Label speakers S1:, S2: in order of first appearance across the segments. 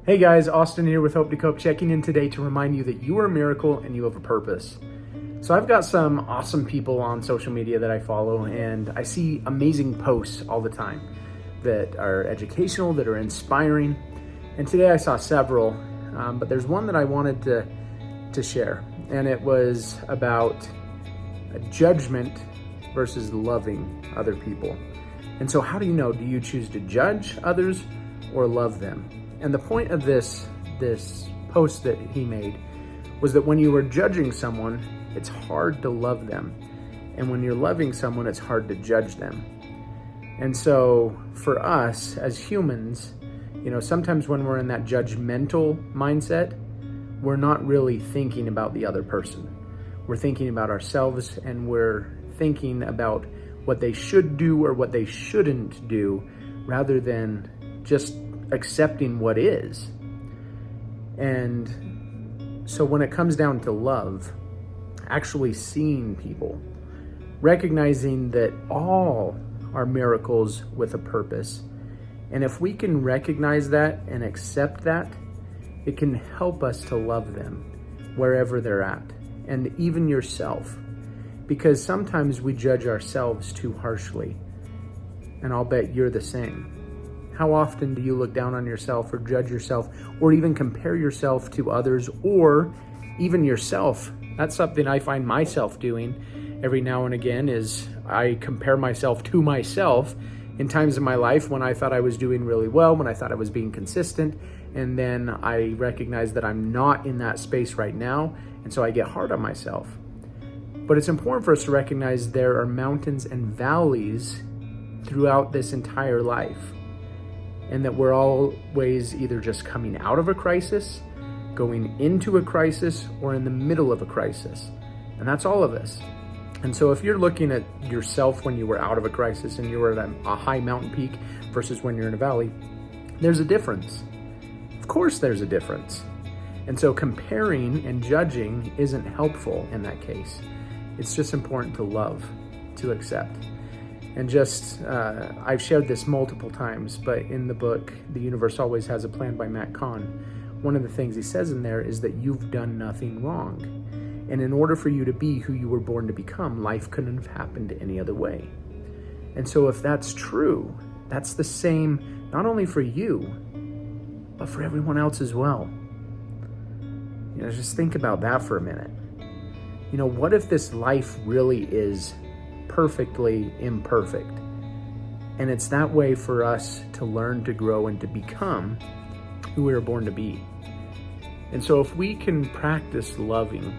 S1: Hey guys, Austin here with Hope to Cope, checking in today to remind you that you are a miracle and you have a purpose. So I've got some awesome people on social media that I follow, and I see amazing posts all the time that are educational, that are inspiring. And today I saw several, but there's one that I wanted to share, and it was about judgment versus loving other people. And so how do you know? Do you choose to judge others or love them? And the point of this post that he made was that when you are judging someone, it's hard to love them. And when you're loving someone, it's hard to judge them. And so for us as humans, sometimes when we're in that judgmental mindset, we're not really thinking about the other person. We're thinking about ourselves, and we're thinking about what they should do or what they shouldn't do, rather than just accepting what is. And so when it comes down to love, actually seeing people, recognizing that all are miracles with a purpose, and if we can recognize that and accept that, it can help us to love them wherever they're at, and even yourself, because sometimes we judge ourselves too harshly, and I'll bet you're the same. How often do you look down on yourself or judge yourself or even compare yourself to others or even yourself? That's something I find myself doing every now and again, is I compare myself to myself in times of my life when I thought I was doing really well, when I thought I was being consistent, and then I recognize that I'm not in that space right now, and so I get hard on myself. But it's important for us to recognize there are mountains and valleys throughout this entire life, and that we're always either just coming out of a crisis, going into a crisis, or in the middle of a crisis. And that's all of us. And so if you're looking at yourself when you were out of a crisis and you were at a high mountain peak versus when you're in a valley, there's a difference. Of course there's a difference. And so comparing and judging isn't helpful in that case. It's just important to love, to accept. And I've shared this multiple times, but in the book, The Universe Always Has a Plan by Matt Kahn, one of the things he says in there is that you've done nothing wrong. And in order for you to be who you were born to become, life couldn't have happened any other way. And so if that's true, that's the same, not only for you, but for everyone else as well. Just think about that for a minute. What if this life really is perfectly imperfect? And it's that way for us to learn, to grow, and to become who we were born to be. And so if we can practice loving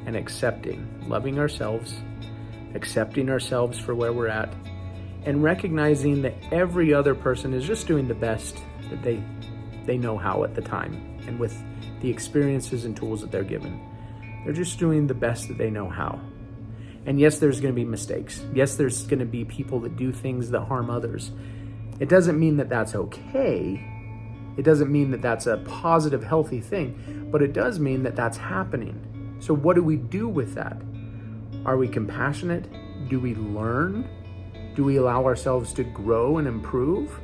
S1: and accepting, loving ourselves, accepting ourselves for where we're at, and recognizing that every other person is just doing the best that they know how at the time, and with the experiences and tools that they're given. They're just doing the best that they know how. And yes, there's going to be mistakes. Yes, there's going to be people that do things that harm others. It doesn't mean that that's okay. It doesn't mean that that's a positive, healthy thing, but it does mean that that's happening. So what do we do with that? Are we compassionate? Do we learn? Do we allow ourselves to grow and improve?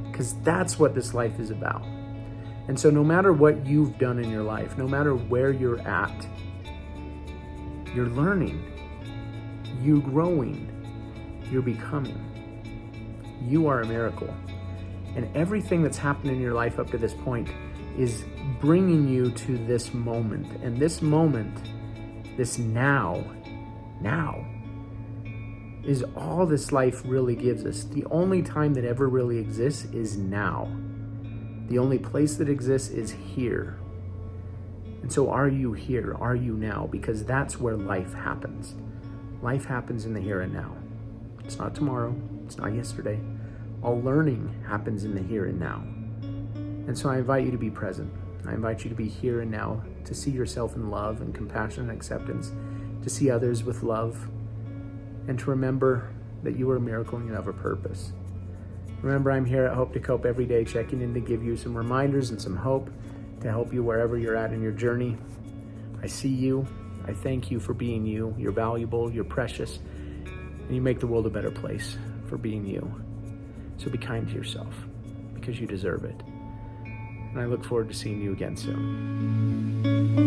S1: Because that's what this life is about. And so no matter what you've done in your life, no matter where you're at, you're learning, you're growing, you're becoming. You are a miracle. And everything that's happened in your life up to this point is bringing you to this moment. And this moment, this now, is all this life really gives us. The only time that ever really exists is now. The only place that exists is here. And so are you here? Are you now? Because that's where life happens. Life happens in the here and now. It's not tomorrow. It's not yesterday. All learning happens in the here and now. And so I invite you to be present. I invite you to be here and now, to see yourself in love and compassion and acceptance, to see others with love, and to remember that you are a miracle and you have a purpose. Remember, I'm here at Hope to Cope every day, checking in to give you some reminders and some hope to help you wherever you're at in your journey. I see you. I thank you for being you. You're valuable, you're precious, and you make the world a better place for being you. So be kind to yourself, because you deserve it. and I look forward to seeing you again soon.